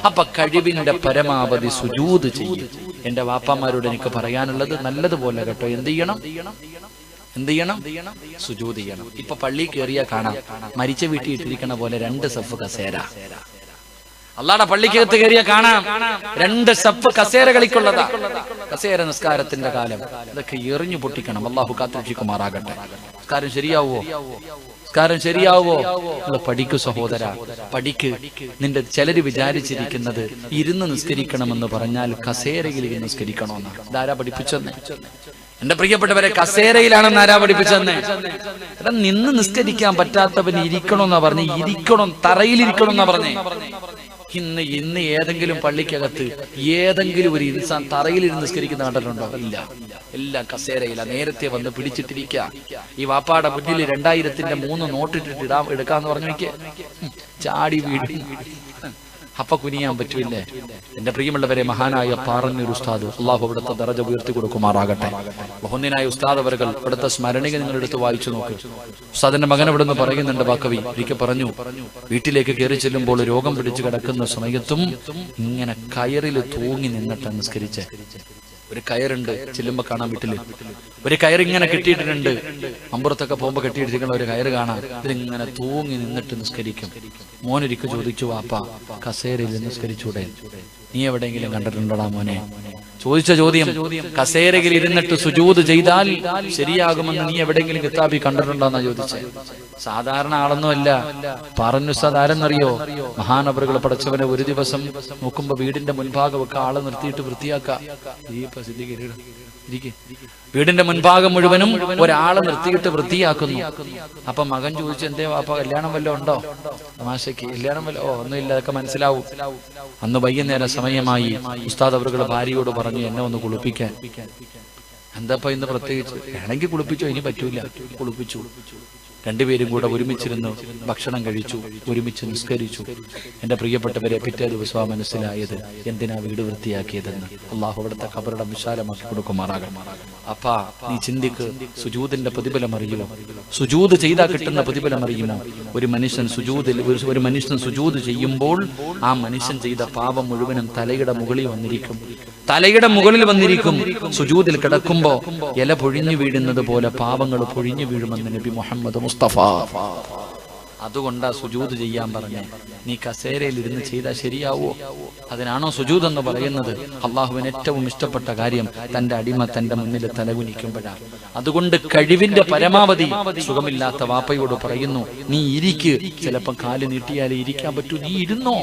അപ്പൊ കഴിവിന്റെ പരമാവധി സുജൂദ് ചെയ്യും. എന്റെ വാപ്പമാരോട് എനിക്ക് പറയാനുള്ളത് നല്ലതുപോലെ കേട്ടോ, എന്ത് ചെയ്യണം? സുജൂദ് ചെയ്യണം. ഇപ്പൊ പള്ളി കയറിയാ കാണാം മരിച്ച വീട്ടിൽ ഇട്ടിരിക്കണ പോലെ 2 സഫ് കസേര. അള്ളാടെ പള്ളിക്കകത്ത് കയറിയാ കാണാം 2 സഫ് കസേര കളിക്കുള്ളതാ. കസേര നിസ്കാരത്തിന്റെ കാലം ഇതൊക്കെ എറിഞ്ഞു പൊട്ടിക്കണം. അള്ളാഹു കാത്തുരക്ഷിക്കുമാറാകട്ടെ. നിസ്കാരം ശരിയാവോ? നിങ്ങൾ പഠിക്കു സഹോദര, പഠിക്ക്. നിന്റെ ചിലര് വിചാരിച്ചിരിക്കുന്നത് ഇരുന്ന് നിസ്കരിക്കണമെന്ന് പറഞ്ഞാൽ കസേരയിൽ നിസ്കരിക്കണമെന്നാണ്. ഇതാരാ പഠിപ്പിച്ചെന്ന്? എന്റെ പ്രിയപ്പെട്ടവരെ, കസേരയിലാണെന്ന് ആരാ പഠിപ്പിച്ചെന്ന്? നിന്ന് നിസ്കരിക്കാൻ പറ്റാത്തവന് ഇരിക്കണമെന്നാ പറഞ്ഞ്, തറയിലിരിക്കണമെന്നാ പറഞ്ഞേ. ഇന്ന് ഏതെങ്കിലും പള്ളിക്കകത്ത് ഏതെങ്കിലും ഒരു ഇൻസാൻ തറയിലിരുന്ന് നിസ്കരിക്കുന്ന കണ്ടിട്ടുണ്ടോ? ഇല്ല. എല്ലാം കസേരയില്ല. നേരത്തെ വന്ന് പിടിച്ചിട്ടിരിക്കുക. ഈ വാപ്പാടെ മുന്നിൽ 2000-ന്റെ 3 നോട്ടിട്ടിട്ട് എടുക്കാന്ന് പറഞ്ഞു നോക്കിയേ, ചാടി വീട്. അപ്പൊ കുനിയാൻ പറ്റൂല്ലേ? എന്റെ പ്രിയമുള്ളവരെ, മഹാനായ പാറന്നൂർ ഉസ്താദ്, അള്ളാഹു അവിടുത്തെ ദറജ ഉയർത്തി കൊടുക്കുമാറാകട്ടെ. ബഹുമാന്യനായ ഉസ്താദ് അവർകൾ ഇവിടുത്തെ സ്മരണിക നിങ്ങൾ എടുത്ത് വായിച്ചു നോക്ക്. ഉസ്താദിന്റെ മകൻ ഇവിടെ നിന്ന് പറയുന്നുണ്ട്, ബാക്കവി ഒരിക്കൽ പറഞ്ഞു, വീട്ടിലേക്ക് കയറി ചെല്ലുമ്പോൾ രോഗം പിടിച്ചു കിടക്കുന്ന സമയത്തും ഇങ്ങനെ കയറിൽ തൂങ്ങി നിന്നിട്ട് നിസ്കരിച്ച്. ഒരു കയറുണ്ട്, ചെല്ലുമ്പോ കാണാൻ വീട്ടില് ഒരു കയറിങ്ങനെ കെട്ടിയിട്ടിട്ടുണ്ട്. അമ്പുറത്തൊക്കെ പോകുമ്പോ കെട്ടിയിട്ടിരിക്കുന്ന ഒരു കയറ് കാണാം. ഇതിങ്ങനെ തൂങ്ങി നിന്നിട്ട് നിസ്കരിക്കും. മോനൊരിക്കൽ ചോദിച്ചു, വാപ്പ കസേരയിൽ നിസ്കരിച്ചൂടെ? നീ എവിടെയെങ്കിലും കണ്ടിട്ടുണ്ടോടാ മോനെ? ചോദിച്ച ചോദ്യം, കസേരയിൽ ഇരുന്നിട്ട് സുജൂദ് ചെയ്താൽ ശരിയാകുമെന്ന് നീ എവിടെയെങ്കിലും കിതാബിൽ കണ്ടിട്ടുണ്ടോന്നാ ചോദിച്ചേ. സാധാരണ ആളൊന്നുമല്ല. പറഞ്ഞു ആരെന്നറിയോ? മഹാനവറുകൾ പടച്ചവനെ ഒരു ദിവസം നോക്കുമ്പോ വീടിന്റെ മുൻഭാഗമൊക്കെ ആളെ നിർത്തിയിട്ട് വൃത്തിയാക്കാം. വീടിന്റെ മുൻഭാഗം മുഴുവനും ഒരാളെ നിർത്തിയിട്ട് വൃത്തിയാക്കുന്നു. അപ്പൊ മകൻ ചോദിച്ചു, എന്തേ വാപ്പ, കല്യാണം വല്ലതും ഉണ്ടോ? തമാശക്ക് കല്യാണം വല്ല? ഒന്നുമില്ല, അതൊക്കെ മനസ്സിലാവും. അന്ന് വൈകുന്നേരം സമയമായി. ഉസ്താദ് അവറുകളുടെ ഭാര്യയോട് പറഞ്ഞു, എന്നെ ഒന്ന് കുളിപ്പിക്കാൻ. എന്താപ്പ ഇന്ന് പ്രത്യേകിച്ച്? വേണമെങ്കിൽ കുളിപ്പിച്ചോ, ഇനി പറ്റൂല. കുളിപ്പിച്ചു. രണ്ടുപേരും കൂടെ ഒരുമിച്ചിരുന്നു ഭക്ഷണം കഴിച്ചു, ഒരുമിച്ച് നിസ്കരിച്ചു. എന്റെ പ്രിയപ്പെട്ടവരെ, പിറ്റേ ദിവസം മനസ്സിലായത് എന്തിനാ വീട് വൃത്തിയാക്കിയതെന്ന്. അള്ളാഹു അവിടുത്തെ ഖബറിടം വിശാലമാക്കി കൊടുക്കുമാറാകണം. അപ്പാ നീ ചിന്തിക്ക്, സുജൂദിന്റെ പ്രതിഫലം അറിയുമോ? സുജൂദ് ചെയ്താൽ കിട്ടുന്ന പ്രതിഫലം അറിയുമോ? ഒരു മനുഷ്യൻ സുജൂദ് ചെയ്യുമ്പോൾ ആ മനുഷ്യൻ ചെയ്ത പാപം മുഴുവനും തലയുടെ മുകളിൽ വന്നിരിക്കും. സുജൂദിൽ കിടക്കുമ്പോ ഇല പൊഴിഞ്ഞു വീഴുന്നത് പോലെ പാപങ്ങൾ പൊഴിഞ്ഞു വീഴുമെന്ന് നബി മുഹമ്മദ് മുസ്തഫ. അതുകൊണ്ടാ സുജൂദ് ചെയ്യാൻ പറഞ്ഞേ. നീ കസേരയിൽ ഇരുന്ന് ചെയ്താൽ ശരിയാവോ? അതിനാണോ സുജൂദ് എന്ന് പറയുന്നത്? അള്ളാഹുവിന് ഏറ്റവും ഇഷ്ടപ്പെട്ട കാര്യം തന്റെ അടിമ തന്റെ മുന്നിൽ തലകുനിക്കുമ്പോഴാണ്. അതുകൊണ്ട് കഴിവിന്റെ പരമാവധി സുഖമില്ലാത്ത വാപ്പയോട് പറയുന്നു, നീ ഇരിക്ക്. ചിലപ്പോ കാല് നീട്ടിയാലേ ഇരിക്കാൻ പറ്റൂ. നീ ഇരുന്നോ?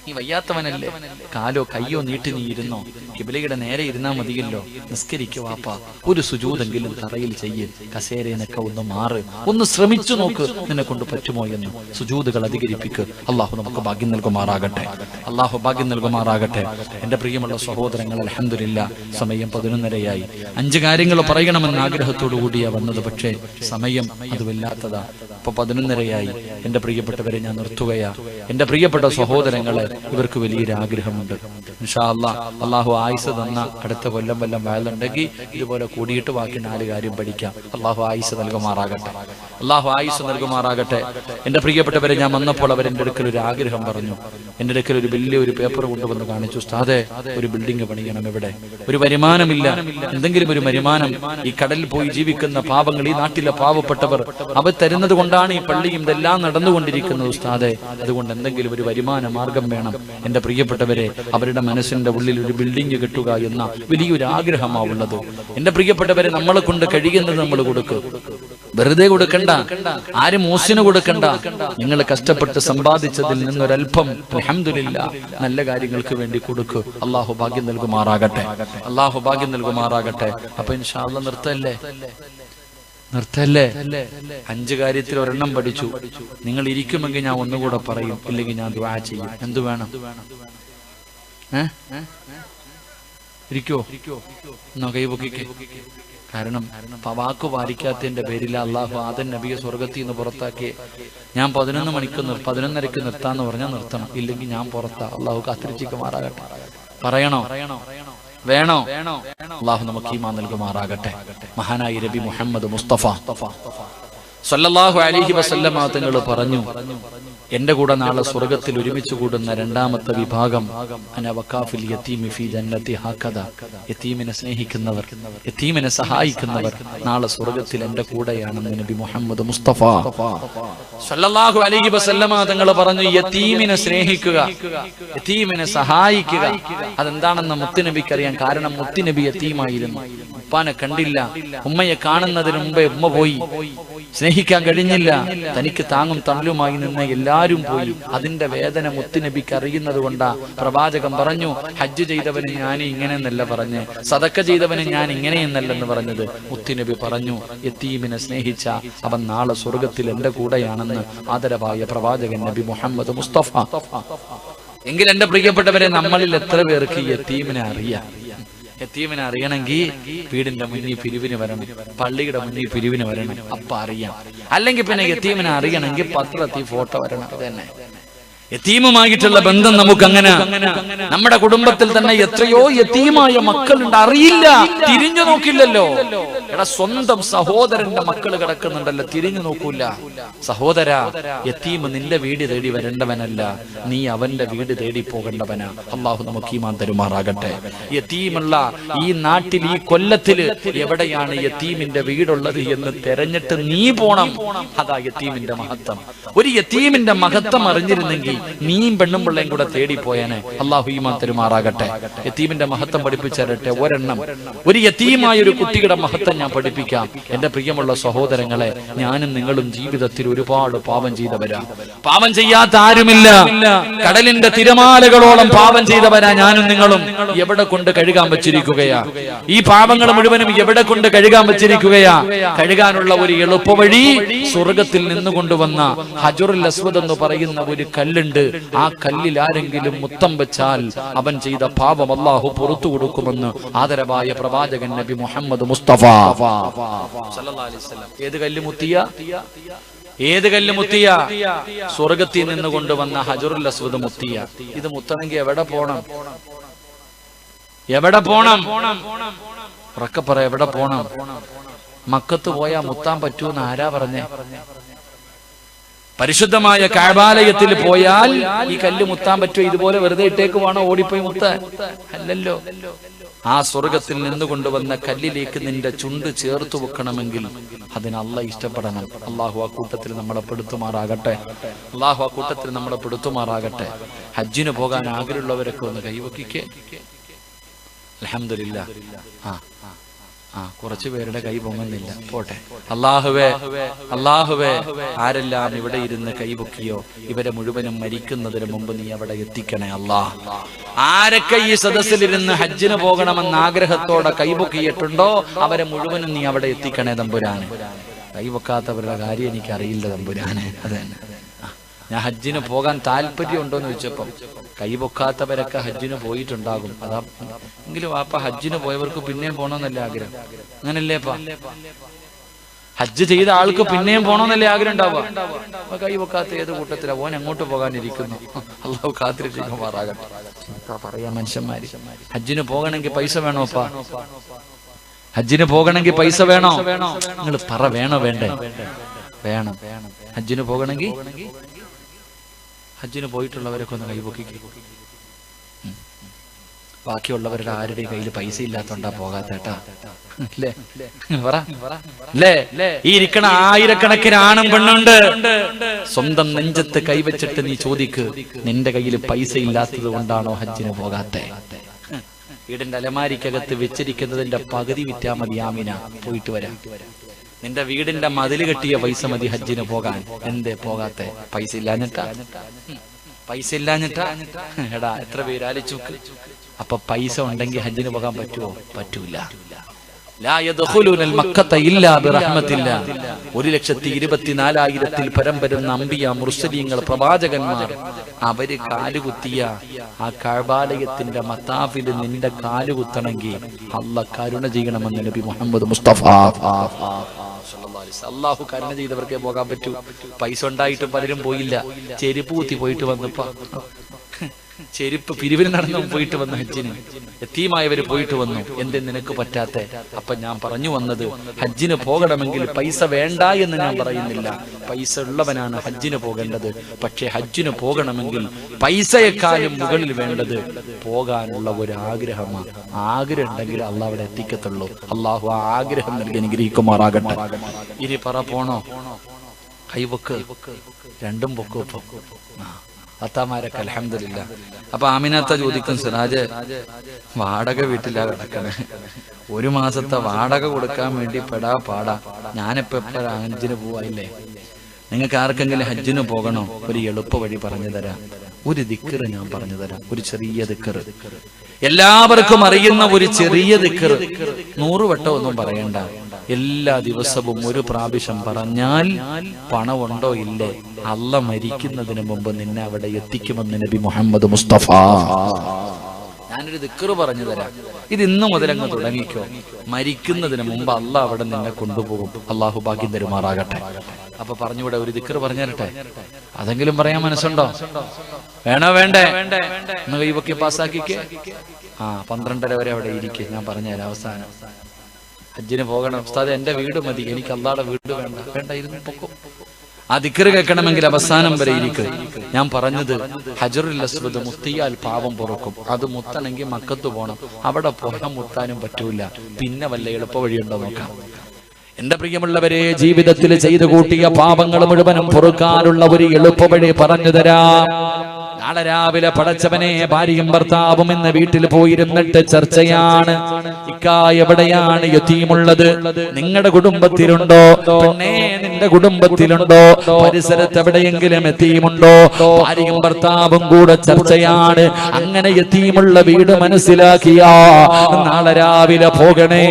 നീ വയ്യാത്തവനല്ലേ? കാലോ കയ്യോ നീട്ടി നീ ഇരുന്നോ? കിബിലയുടെ നേരെ ഇരുന്നാ മതിയല്ലോ. നിസ്കരിക്കു വാപ്പ. ഒരു സുജൂദെങ്കിലും തറയിൽ ചെയ്യ്. കസേരയെന്നൊക്കെ ഒന്ന് മാറ്. ഒന്ന് ശ്രമിച്ചു നോക്ക്, നിന്നെ കൊണ്ട് പറ്റുമോ എന്ന്. സുജൂദുകൾ അധികരിപ്പിക്ക്. അള്ളാഹു നമുക്ക് ഭാഗ്യം നൽകുമാറാകട്ടെ. എന്റെ പ്രിയമുള്ള സഹോദരങ്ങൾ, അൽഹംദുലില്ലാഹ് സമയം 11:30 5 കാര്യങ്ങൾ പറയണമെന്ന് ആഗ്രഹത്തോടു കൂടിയാ വന്നത്. പക്ഷേ സമയം അത് വല്ലാത്തതാ. ഇപ്പൊ 11:30 എന്റെ പ്രിയപ്പെട്ടവരെ, ഞാൻ നിർത്തുകയാ. എന്റെ പ്രിയപ്പെട്ട സഹോദരങ്ങളെ, ഇവർക്ക് വലിയൊരു ആഗ്രഹമുണ്ട്. ഇൻഷാ അല്ലാഹ് അള്ളാഹു ആയുസ് തന്ന അടുത്ത കൊല്ലം വല്ലം വയലുണ്ടെങ്കിൽ ഇതുപോലെ കൂടിയിട്ട് ബാക്കി 4 കാര്യം പഠിക്കാം. അള്ളാഹു ആയുസ് നൽകുമാറാകട്ടെ. എന്റെ പ്രിയപ്പെട്ടവരെ, ഞാൻ വന്നപ്പോൾ അവരെന്റെ അടുക്കൽ ഒരു ആഗ്രഹം പറഞ്ഞു. എന്റെ അടുക്കൽ ഒരു വലിയൊരു പേപ്പർ കൊണ്ടുവന്ന് കാണിച്ചു. ഉസ്താദേ, ഒരു ബിൽഡിംഗ് പണിയണം. ഇവിടെ ഒരു വരുമാനമില്ല. എന്തെങ്കിലും ഒരു വരുമാനം. ഈ കടലിൽ പോയി ജീവിക്കുന്ന പാവങ്ങൾ, ഈ നാട്ടിലെ പാവപ്പെട്ടവർ, അവർ തരുന്നത് കൊണ്ടാണ് ഈ പള്ളിയും ഇതെല്ലാം നടന്നുകൊണ്ടിരിക്കുന്നത്. ഉസ്താദേ, അതുകൊണ്ട് എന്തെങ്കിലും ഒരു വരുമാന മാർഗം വേണം. എന്റെ പ്രിയപ്പെട്ടവരെ, അവരുടെ മനസ്സിന്റെ ഉള്ളിൽ ഒരു ബിൽഡിംഗ് കെട്ടുക എന്ന വലിയൊരു ആഗ്രഹമാവുള്ളത്. എന്റെ പ്രിയപ്പെട്ടവരെ, നമ്മളെ കൊണ്ട് കഴിയുന്നത് നമ്മൾ കൊടുക്കും. വെറുതെ കൊടുക്കണ്ട, ആരും മോശിന് കൊടുക്കണ്ട. നിങ്ങൾ കഷ്ടപ്പെട്ട് സമ്പാദിച്ചതിൽ നിന്നൊരൽപ്പം അൽഹംദുലില്ലാഹ് നല്ല കാര്യങ്ങൾക്ക് വേണ്ടി കൊടുക്കൂ. അള്ളാഹു ഭാഗ്യം നൽകുമാറാകട്ടെ. അപ്പൊ ഇൻഷാ അല്ലാഹ് നിർത്തല്ലേ? 5 കാര്യത്തിൽ ഒരെണ്ണം പഠിച്ചു. നിങ്ങൾ ഇരിക്കുമെങ്കിൽ ഞാൻ ഒന്നുകൂടെ പറയും, ഇല്ലെങ്കിൽ ഞാൻ ദുആ ചെയ്യും. എന്തു വേണം? ഇരിക്കോ? എന്നാ കൈപൊക്കിക്കേ. കാരണം വാക്ക് പാലിക്കാത്തതിന്റെ പേരിൽ അള്ളാഹു ആദം നബിയെ സ്വർഗത്തിൽ നിന്ന് പുറത്താക്കി. ഞാൻ 11:30 നിർത്താന്ന് പറഞ്ഞാൽ നിർത്തണം, ഇല്ലെങ്കിൽ ഞാൻ പുറത്താ. അള്ളാഹു കാത്തിരിച്ചിക്കുമാറാകട്ടെ. പറയണോ? വേണോ? അള്ളാഹു നമുക്ക് ഈമാൻ നൽകുമാറാകട്ടെ. മഹാനായ നബി മുഹമ്മദ് മുസ്തഫ സല്ലല്ലാഹു അലൈഹി വസല്ലമ തങ്ങൾ പറഞ്ഞു, എന്റെ കൂടെ നാളെ സ്വർഗത്തിൽ ഒരുമിച്ച് കൂടുന്ന രണ്ടാമത്തെ വിഭാഗം അന വഖാഫിൽ യതീമി ഫീ ജന്നതി ഹഖദ. യതീമിനെ സ്നേഹിക്കുന്നവർ, യതീമിനെ സഹായിക്കുന്നവർ നാളെ സ്വർഗത്തിൽ എന്റെ കൂടെയാണെന്ന് നബി മുഹമ്മദ് മുസ്തഫ സല്ലല്ലാഹു അലൈഹി വസല്ലമ തങ്ങൾ പറഞ്ഞു. യതീമിനെ സ്നേഹിക്കുക, യതീമിനെ സഹായിക്കുക. അതെന്താണെന്ന് മുത്തുനബിക്കറിയാം. കാരണം മുത്തുനബി യതീമായിരുന്നു. ഉപ്പാനെ കണ്ടില്ല, ഉമ്മയെ കാണുന്നതിന് മുമ്പേ ഉമ്മ പോയി, സ്നേഹിക്കാൻ കഴിഞ്ഞില്ല. തനിക്ക് താങ്ങും തണലുമായി നിന്ന് എല്ലാവരും പോയി. അതിന്റെ വേദന മുത്തുനബിക്ക് അറിയുന്നത് കൊണ്ടാ പ്രവാചകൻ പറഞ്ഞു, ഹജ്ജ് ചെയ്തവന് ഞാൻ ഇങ്ങനെയെന്നല്ല പറഞ്ഞ്, സദക്ക ചെയ്തവന് ഞാൻ ഇങ്ങനെയെന്നല്ലെന്ന് പറഞ്ഞത്. മുത്തുനബി പറഞ്ഞു, യതീമിനെ സ്നേഹിച്ച അവൻ നാളെ സ്വർഗത്തിൽ എന്റെ കൂടെയാണെന്ന് ആദരവായ പ്രവാചകൻ നബി മുഹമ്മദ് മുസ്തഫ. എങ്കിൽ എന്റെ പ്രിയപ്പെട്ടവരെ, നമ്മളിൽ എത്ര പേർക്ക് യതീമിനെ അറിയാം? യതീമിനെ അറിയണമെങ്കിൽ വീടിന്റെ മുന്നിൽ പിരിവിന് വരണം, പള്ളിയുടെ മുന്നിൽ പിരിവിന് വരണം, അപ്പ അറിയാം. അല്ലെങ്കിൽ പിന്നെ യതീമിനെ അറിയണമെങ്കിൽ പത്രത്തിൽ ഫോട്ടോ വരണം. അത് തന്നെ യതീമുമായിട്ടുള്ള ബന്ധം നമുക്ക് അങ്ങനെ. നമ്മുടെ കുടുംബത്തിൽ തന്നെ എത്രയോ യതീമായ മക്കളുണ്ട്, അറിയില്ല, തിരിഞ്ഞു നോക്കില്ലല്ലോ. എടാ, സ്വന്തം സഹോദരന്റെ മക്കൾ കിടക്കുന്നുണ്ടല്ലോ, തിരിഞ്ഞു നോക്കൂല. സഹോദര, യതീമ് നിന്റെ വീട് തേടി വരേണ്ടവനല്ല, നീ അവന്റെ വീട് തേടി പോകേണ്ടവനാ. അള്ളാഹു നമുക്ക് ഈമാൻ തരുമാറാകട്ടെ. യതീമുള്ള ഈ നാട്ടിൽ, ഈ കൊല്ലത്തില് എവിടെയാണ് യതീമിന്റെ വീടുള്ളത് എന്ന് തെരഞ്ഞിട്ട് നീ പോണം. അതാ യതീമിന്റെ മഹത്വം. ഒരു യതീമിന്റെ മഹത്വം അറിഞ്ഞിരുന്നെങ്കിൽ നീയും പെണ്ണും പിള്ളയും കൂടെ തേടിപ്പോയാനെ. അള്ളാഹു ഈമാൻ തരുമാറാകട്ടെ. യതീമിന്റെ മഹത്വം പഠിപ്പിച്ചു തരട്ടെ. ഒരെണ്ണം, ഒരു യതീമായ ഒരു കുട്ടിയുടെ മഹത്വം ഞാൻ പഠിപ്പിക്കാം. എന്റെ പ്രിയമുള്ള സഹോദരങ്ങളെ, ഞാനും നിങ്ങളും ജീവിതത്തിൽ ഒരുപാട് പാപം ചെയ്തവരാ. പാപം ചെയ്യാത്ത ആരുമില്ല. കടലിന്റെ തിരമാലകളോളം പാപം ചെയ്തവരാ ഞാനും നിങ്ങളും. എവിടെ കൊണ്ട് കഴുകാൻ വെച്ചിരിക്കുകയാ? ഈ പാപങ്ങൾ മുഴുവനും എവിടെ കൊണ്ട് കഴുകാൻ വെച്ചിരിക്കുകയാ? കഴുകാനുള്ള ഒരു എളുപ്പവഴി സ്വർഗത്തിൽ നിന്നുകൊണ്ടുവന്ന ഹജറുൽ അസ്വദ് എന്ന് പറയുന്ന ഒരു കല്ലുണ്ട്. ആ കല്ലിൽ ആരെങ്കിലും മുത്തം വെച്ചാൽ അവൻ ചെയ്ത പാപം അല്ലാഹു പുറത്തു കൊടുക്കുമെന്ന് ആദരവായ പ്രവാചകൻ നബി മുഹമ്മദ് മുസ്തഫ സല്ലല്ലാഹു അലൈഹി വസല്ലം. ഏത് കല്ല് മുത്തിയ? ഏത് കല്ല് മുത്തിയ? സ്വർഗത്തിൽ നിന്ന് കൊണ്ടുവന്ന ഹജറുൽ അസ്വദ് മുത്തിയ. ഇത് മുത്തണമെങ്കിൽ എവിടെ പോണം? എവിടെ പോണം? ഉറക്കെ പറ, എവിടെ പോണം? മക്കത്ത് പോയാ മുത്താൻ പറ്റൂന്ന് ആരാ പറഞ്ഞേ? പരിശുദ്ധമായ കഅബാലയത്തിൽ പോയാൽ ഈ കല്ല് മുത്താൻ പറ്റുമോ? ഇതുപോലെ വെറുതെ ഇട്ടേക്ക് വേണോ ഓടിപ്പോയി മുത്താൻ? അല്ലല്ലോ. ആ സ്വർഗത്തിൽ നിന്ന് കൊണ്ടുവന്ന കല്ലിലേക്ക് നിന്റെ ചുണ്ട് ചേർത്ത് വെക്കണമെങ്കിൽ അതിന് അല്ലാഹ് ഇഷ്ടപ്പെടണം. അല്ലാഹു ആ കൂട്ടത്തിൽ നമ്മളെ പെടുത്തുമാറാകട്ടെ. അല്ലാഹു ആ കൂട്ടത്തിൽ നമ്മളെ പെടുത്തുമാറാകട്ടെ. ഹജ്ജിന് പോകാൻ ആഗ്രഹമുള്ളവരൊക്കെ ഒന്ന് കൈവക്കിക്കേ. അൽഹംദുലില്ലാഹ്. കുറച്ചു പേരുടെ കൈ പൊങ്ങുന്നില്ല, പോട്ടെ. അല്ലാഹുവേ, അല്ലാഹുവേ, ആരെല്ലാം ഇവിടെ ഇരുന്ന് കൈപൊക്കിയോ ഇവരെ മുഴുവനും മരിക്കുന്നതിന് മുമ്പ് നീ അവിടെ എത്തിക്കണേ അല്ലാഹ്. ആരൊക്കെ ഈ സദസ്സിലിരുന്ന് ഹജ്ജിന് പോകണമെന്ന് ആഗ്രഹത്തോടെ കൈപൊക്കിയിട്ടുണ്ടോ അവരെ മുഴുവനും നീ അവിടെ എത്തിക്കണേ തമ്പുരാനെ. കൈവെക്കാത്തവരുടെ കാര്യം എനിക്കറിയില്ല തമ്പുരാനെ. അതന്നെ, ഞാൻ ഹജ്ജിന് പോകാൻ താല്പര്യമുണ്ടോന്ന് ചോദിച്ചപ്പം കൈപൊക്കാത്തവരൊക്കെ ഹജ്ജിന് പോയിട്ടുണ്ടാകും. അതാ എങ്കിലും വാപ്പ ഹജ്ജിന് പോയവർക്ക് പിന്നെയും പോകണമെന്നല്ലേ ആഗ്രഹം? അങ്ങനല്ലേപ്പാ? ഹജ്ജ് ചെയ്ത ആൾക്ക് പിന്നെയും പോകണമെന്നല്ലേ ആഗ്രഹം ഉണ്ടാവുക? കൈപൊക്കാത്ത ഏത് കൂട്ടത്തിലാ? ഓൻ എങ്ങോട്ട് പോകാനിരിക്കുന്നു? അല്ലാഹു കാത്തിരിക്കുമാറാകട്ടെ. പറയാ മനുഷ്യന്മാര്, ഹജ്ജിന് പോകണമെങ്കിൽ പൈസ വേണോപ്പാ? ഹജ്ജിന് പോകണമെങ്കിൽ പൈസ വേണോ? നിങ്ങൾ പറ, വേണോ വേണ്ടേ? വേണം. ഹജ്ജിന് പോകണമെങ്കിൽ ഹജ്ജിന് പോയിട്ടുള്ളവരൊക്കെ ഒന്ന് കൈപൊക്കിക്കും. ബാക്കിയുള്ളവരുടെ ആരുടെയും കയ്യിൽ പൈസ ഇല്ലാത്തോണ്ടാ പോകാത്തേട്ടാ. അല്ലേ? ഈ ഇരിക്കണ ആയിരക്കണക്കിന് ആണും പെണ്ണുണ്ട്. സ്വന്തം നെഞ്ചത്ത് കൈവച്ചിട്ട് നീ ചോദിക്ക്, നിന്റെ കയ്യിൽ പൈസ ഇല്ലാത്തത് കൊണ്ടാണോ ഹജ്ജിന് പോകാത്തെ? വീടിന്റെ അലമാരിക്കകത്ത് വെച്ചിരിക്കുന്നതിന്റെ പകുതി വിറ്റാ മതി ആമിന, പോയിട്ട് വരാം. നിന്റെ വീടിന്റെ മതില് കെട്ടിയ പൈസ മതി ഹജ്ജിന് പോകാൻ. എന്തേ പോകാത്തെ? പൈസ ഇല്ലാഞ്ഞിട്ടാ? പൈസ ഇല്ലാഞ്ഞിട്ടാ? എടാ, എത്ര പേര് ആലോചിച്ചു. അപ്പൊ പൈസ ഉണ്ടെങ്കിൽ ഹജ്ജിന് പോകാൻ പറ്റുമോ? പറ്റൂല. 1,24,000 പരം വരുന്ന അമ്പിയ മുർസലീങ്ങൾ, പ്രവാചകന്മാർ, അവര് കാലുകുത്തിയ ആ കഅബാലയത്തിന്റെ മത്താഫിൽ നിന്റെ കാലുകുത്തണമെങ്കിൽ അല്ലാഹ് കരുണ ചെയ്യണമെന്ന് നബി മുഹമ്മദ് മുസ്തഫ. അല്ലാഹു കരുണ ചെയ്തവർക്കേ പോകാൻ പറ്റൂ. പൈസ ഉണ്ടായിട്ടും പലരും പോയില്ല. ചെരുപ്പ് കുത്തി പോയിട്ട് വന്നപ്പോ ചെരുപ്പ് പിരിവിന് നടന്നു പോയിട്ട് വന്നു ഹജ്ജിന്. യതീമായവര് പോയിട്ട് വന്നു. എന്തേ നിനക്ക് പറ്റാത്ത? അപ്പൊ ഞാൻ പറഞ്ഞു വന്നത്, ഹജ്ജിന് പോകണമെങ്കിൽ പൈസ വേണ്ട എന്ന് ഞാൻ പറയുന്നില്ല. പൈസ ഉള്ളവനാണ് ഹജ്ജിന് പോകേണ്ടത്. പക്ഷെ ഹജ്ജിന് പോകണമെങ്കിൽ പൈസയെക്കാളും മുകളിൽ വേണ്ടത് പോകാനുള്ള ഒരു ആഗ്രഹമാണ്. ആഗ്രഹം ഉണ്ടെങ്കിൽ അള്ളാഹ് അവിടെ എത്തിക്കത്തുള്ളൂ. അള്ളാഹു ആ ആഗ്രഹം നൽകി അനുഗ്രഹിക്കുമാറാകട്ടെ. ഇനി പറ പോണോ? കൈവക്ക്, രണ്ടും പൊക്കോ. അത്താമാരൊക്കെ അൽഹംദുലില്ലാ. അപ്പൊ ആമിനാത്ത ചോദിക്കും, സിറാജ് വാടക വീട്ടിലാ കിടക്കണേ, 1 മാസത്തെ വാടക കൊടുക്കാൻ വേണ്ടി പെടാ പാടാ. ഞാനിപ്പോ ഹജ്ജിന് പോവായില്ലേ? നിങ്ങൾക്ക് ആർക്കെങ്കിലും ഹജ്ജിന് പോകണോ? ഒരു എളുപ്പ വഴി പറഞ്ഞു തരാം. ഒരു ദിക്ർ ഞാൻ പറഞ്ഞു തരാം. ഒരു ചെറിയ ദിക്ർ, എല്ലാവർക്കും അറിയുന്ന ഒരു ചെറിയ ദിക്ർ. 100 വട്ടം ഒന്നും പറയണ്ട. എല്ലാ ദിവസവും ഒരു പ്രാവശ്യം പറഞ്ഞാൽ പണമുണ്ടോ ഇല്ലേ, അള്ളാഹ് മരിക്കുന്നതിന് മുമ്പ് നിന്നെ അവിടെ എത്തിക്കുമെന്ന് നബി മുഹമ്മദ് മുസ്തഫ. ഞാനൊരു ദിക്ർ പറഞ്ഞു തരാം. ഇത് ഇന്നു മുതൽ അങ്ങ് തുടങ്ങിക്കോ. മരിക്കുന്നതിന് മുമ്പ് അള്ളാഹ് അവിടെ നിന്നെ കൊണ്ടുപോകും. അള്ളാഹു ഭാഗ്യം തരുമാറാകട്ടെ. അപ്പൊ പറഞ്ഞുകൂടെ? ഒരു ദിക്ർ പറഞ്ഞു തരട്ടെ? അതെങ്കിലും പറയാൻ മനസ്സുണ്ടോ? വേണോ? വേണ്ടേ? ഒന്ന് കൈവക്കി പാസ്സാക്കിക്കേ. 12:30 വരെ അവിടെ ഇരിക്കെ. ഞാൻ പറഞ്ഞുതരാം. അവസാനം ഹജ്ജിന് പോകണം ഉസ്താദ്, എന്റെ വീട് മതി, എനിക്ക് അള്ളാഹുടെ വീട് വേണ്ട. വേണ്ട, ഇരുന്ന് പൊക്കോ. ആ ദിക്ർ കേൾക്കണമെങ്കിൽ അവസാനം വരെ ഇരിക്കും. ഞാൻ പറഞ്ഞത് ഹജറുൽ അസ്വദ് മുത്തിയാൽ പാവം പൊറുക്കും. അത് മുത്തണമെങ്കിൽ മക്കത്ത് പോകണം. അവിടെ പോകാൻ മുത്താനും പറ്റൂല. പിന്നെ വല്ല എളുപ്പ വഴിയുണ്ടോ നോക്കാം. എന്റെ പ്രിയമുള്ളവരെ, ജീവിതത്തിൽ ചെയ്തു കൂട്ടിയ പാപങ്ങൾ മുഴുവനും പൊറുക്കാനുള്ള ഒരു എളുപ്പ വഴി പറഞ്ഞു തരാം. നാളെ രാവിലെ പടച്ചവനെ ഭാര്യയും ഭർത്താവും ഇന്ന് വീട്ടിൽ പോയിരുന്നിട്ട് ചർച്ചയാണ്. ഇക്കാ എവിടെയാണ് യതീമുള്ളത്? നിങ്ങളുടെ കുടുംബത്തിലുണ്ടോ? പെണ്ണേ, നിന്റെ കുടുംബത്തിലുണ്ടോ? പരിസരത്ത് എവിടെയെങ്കിലും യതീമുണ്ടോ? ഭാര്യയും ഭർത്താവും കൂടെ ചർച്ചയാണ്. അങ്ങനെ യതീമുള്ള വീട് മനസ്സിലാക്കിയാ നാളെ രാവിലെ പോകണേ.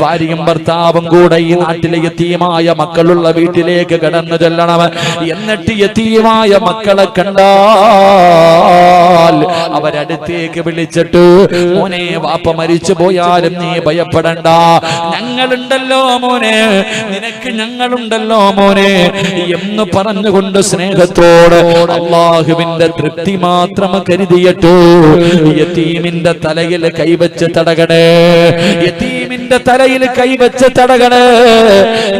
ഭാര്യയും ഭർത്താവും കൂടെ ഈ നാട്ടിലെ യതീമായ മക്കളുള്ള വീട്ടിലേക്ക് കടന്നു ചെല്ലണം. എന്നിട്ട് യതീമായ മക്കളെ കണ്ടാൽ അവരടുത്തേക്ക് വിളിച്ചിട്ട്, മോനെ, വാപ്പ മരിച്ചു പോയാലും നീ ഭയപ്പെടണ്ട, ഞങ്ങളുണ്ടല്ലോ മോനെ, നിനക്ക് ഞങ്ങളുണ്ടല്ലോ മോനെ എന്ന് പറഞ്ഞുകൊണ്ട് സ്നേഹത്തോട് അല്ലാഹുവിന്റെ തൃപ്തി മാത്രം കരുതിയിട്ട് യതീമിന്റെ തലയിൽ കൈവച്ച് തടകണേ. യതീമിന്റെ തലയിൽ കൈവച്ച് തടകണേ.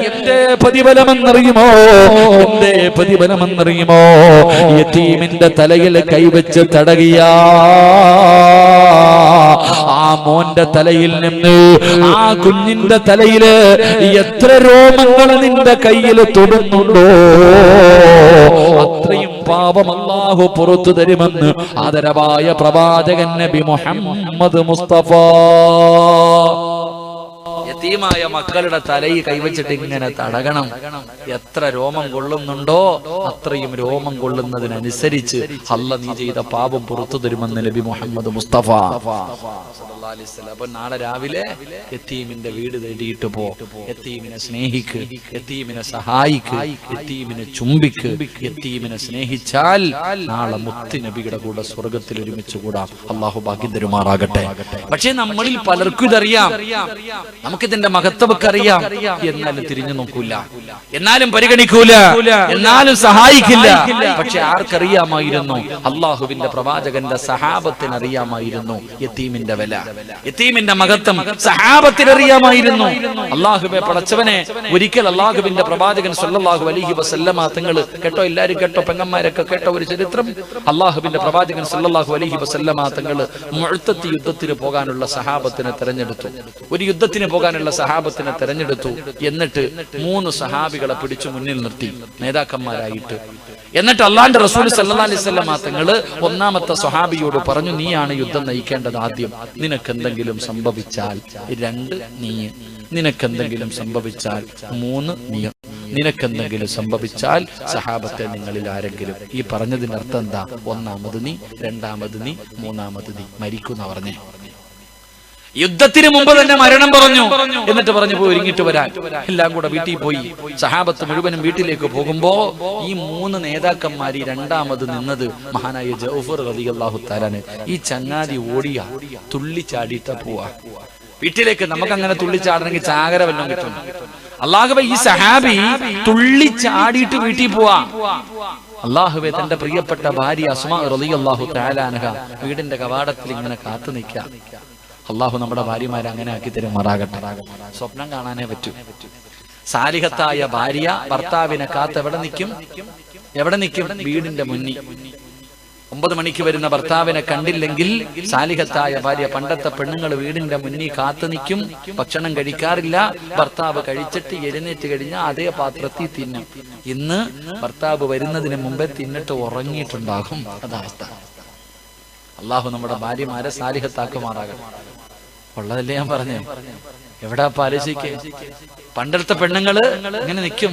എന്റെ പ്രതിഫലമെന്നറിയുമോ? എന്റെ പ്രതിഫലമെന്നറിയുമോ? യതീമിന്റെ തലയിൽ കൈവച്ച് തടകിയ ആ മോന്റെ തലയിൽ നിന്ന്, ആ കുഞ്ഞിന്റെ തലയില് എത്ര രോമങ്ങൾ നിന്റെ കയ്യിൽ തൊടുന്നുണ്ടോ അത്രയും പാപം അല്ലാഹു പുറത്തു തരുമെന്ന് ആദരവായ പ്രവാചകൻ നബി മുഹമ്മദ് മുസ്തഫ. യതീമായ മക്കളുടെ തലയിൽ കൈവച്ചിട്ട് ഇങ്ങനെ തടകണം. എത്ര രോമം കൊള്ളുന്നുണ്ടോ അത്രയും രോമം കൊള്ളുന്നതിനനുസരിച്ച് അല്ലാഹ് നീ ചെയ്ത പാപം പുറത്തു തരുമെന്ന് നബി മുഹമ്മദ് മുസ്തഫ. അപ്പൊ നാളെ രാവിലെ യതീമിന്റെ വീട് തേടിയിട്ട് പോ. യതീമിനെ സ്നേഹിക്ക്, യതീമിനെ സഹായിക്ക്, യതീമിനെ ചുംബിക്ക്. യതീമിനെ സ്നേഹിച്ചാൽ നാളെ മുത്ത് നബിയുടെ കൂടെ സ്വർഗത്തിൽ ഒരുമിച്ച് കൂടാം. അള്ളാഹു ഭാഗ്യം തരുമാറാകട്ടെ. പക്ഷെ നമ്മളിൽ പലർക്കും ഇതറിയാം, നമുക്കിതിന്റെ മഹത്വമൊക്കെ അറിയാം. എന്നാലും തിരിഞ്ഞു നോക്കൂല, എന്നാലും പരിഗണിക്കൂല, എന്നാലും സഹായിക്കില്ല. പക്ഷെ ആർക്കറിയാമായിരുന്നു? അള്ളാഹുവിന്റെ പ്രവാചകന്റെ സഹാബത്തിന് അറിയാമായിരുന്നു യതീമിന്റെ വില, യതീമിന്റെ മഹത്വം സഹാബത്തിന് അറിയാമായിരുന്നു. അള്ളാഹുവെ പടച്ചവനെ, ഒരിക്കൽ അള്ളാഹുവിന്റെ പ്രവാചകൻ സല്ലല്ലാഹു അലൈഹി വസല്ലമ തങ്ങൾ, കേട്ടോ എല്ലാരും കേട്ടോ, പെങ്ങന്മാരൊക്കെ കേട്ടോ ഒരു ചരിത്രം. അള്ളാഹുവിന്റെ പ്രവാചകൻ സല്ലല്ലാഹു അലൈഹി വസല്ലമ തങ്ങൾ മുഅ്തത്ത് യുദ്ധത്തിന് പോകാനുള്ള സഹാബത്തിനെ തെരഞ്ഞെടുത്തു. ഒരു യുദ്ധത്തിന് പോകാനുള്ള സഹാബത്തിനെ തെരഞ്ഞെടുത്തു. എന്നിട്ട് 3 സഹാബികളെ പിടിച്ചു മുന്നിൽ നിർത്തി നേതാക്കന്മാരായിട്ട്. എന്നിട്ട് അള്ളാന്റെ റസൂൽ സല്ലല്ലാഹു അലൈഹി വസല്ലമ തങ്ങൾ ഒന്നാമത്തെ സ്വഹാബിയോട് പറഞ്ഞു, നീയാണ് യുദ്ധം നയിക്കേണ്ടത്. ആദ്യം നിനക്കെന്തെങ്കിലും സംഭവിച്ചാൽ 2 നീ, നിനക്കെന്തെങ്കിലും സംഭവിച്ചാൽ 3 നീ, നിനക്കെന്തെങ്കിലും സംഭവിച്ചാൽ സഹാബത്തെ നിങ്ങളിൽ ആരെങ്കിലും. ഈ പറഞ്ഞതിനർത്ഥം എന്താ? ഒന്നാമത് നീ, രണ്ടാമത് നീ, മൂന്നാമത് നീ. മരിക്കുന്ന പറഞ്ഞേ. യുദ്ധത്തിന് മുമ്പ് തന്നെ മരണം പറഞ്ഞു. എന്നിട്ട് പറഞ്ഞു, പോയി ഒരുങ്ങിട്ട് വരാൻ. എല്ലാം കൂടെ വീട്ടിൽ പോയി. സഹാബത്ത് മുഴുവനും വീട്ടിലേക്ക് പോകുമ്പോ ഈ 3 നേതാക്കന്മാർ രണ്ടാമത് നിന്നത് മഹാനായ ജൗഫർ റളിയല്ലാഹു തആല. ഈ ചങ്ങാതി ഓടിയ തുള്ളിച്ചാടിയിട്ട പോവാ വീട്ടിലേക്ക്. നമുക്ക് അങ്ങനെ തുള്ളിച്ചാടണമെങ്കിൽ ചാകര വല്ലതും കിട്ടും. അല്ലാഹുവേ, ഈ സഹാബി തുള്ളിച്ചാടിയിട്ട് വീട്ടിൽ പോവാ. അള്ളാഹുവേ, തന്റെ പ്രിയപ്പെട്ട ഭാര്യ അസ്മാ റളിയല്ലാഹു തആല അൻഹ വീടിന്റെ കവാടത്തിൽ ഇങ്ങനെ കാത്തു നിൽക്കുക. അള്ളാഹു നമ്മുടെ ഭാര്യമാരെ അങ്ങനെ ആക്കി തരുമാറാകട്ടെ. സ്വപ്നം കാണാനേ പറ്റൂ. സാലിഹത്തായ ഭാര്യ ഭർത്താവിനെ കാത്ത് എവിടെ നിൽക്കും? വീടിന്റെ മുന്നിൽ. 9 മണിക്ക് വരുന്ന ഭർത്താവിനെ കണ്ടില്ലെങ്കിൽ സാലിഹത്തായ ഭാര്യ, പണ്ടത്തെ പെണ്ണുങ്ങൾ വീടിന്റെ മുന്നിൽ കാത്തു നിൽക്കും, ഭക്ഷണം കഴിക്കാറില്ല. ഭർത്താവ് കഴിച്ചിട്ട് എഴുന്നേറ്റ് കഴിഞ്ഞാൽ അതേ പാത്രത്തിൽ തിന്നും. ഇന്ന് ഭർത്താവ് വരുന്നതിന് മുമ്പേ തിന്നിട്ട് ഉറങ്ങിയിട്ടുണ്ടാകും. അതവസ്ഥ. അള്ളാഹു നമ്മുടെ ഭാര്യമാരെ സാലിഹത്താക്കുമാറാകട്ടെ. ഉള്ളതല്ലേ ഞാൻ പറഞ്ഞേ. എവിടാ പാലിശിക്ക്? പണ്ടത്തെ പെണ്ണുങ്ങള് ഇങ്ങനെ നിൽക്കും.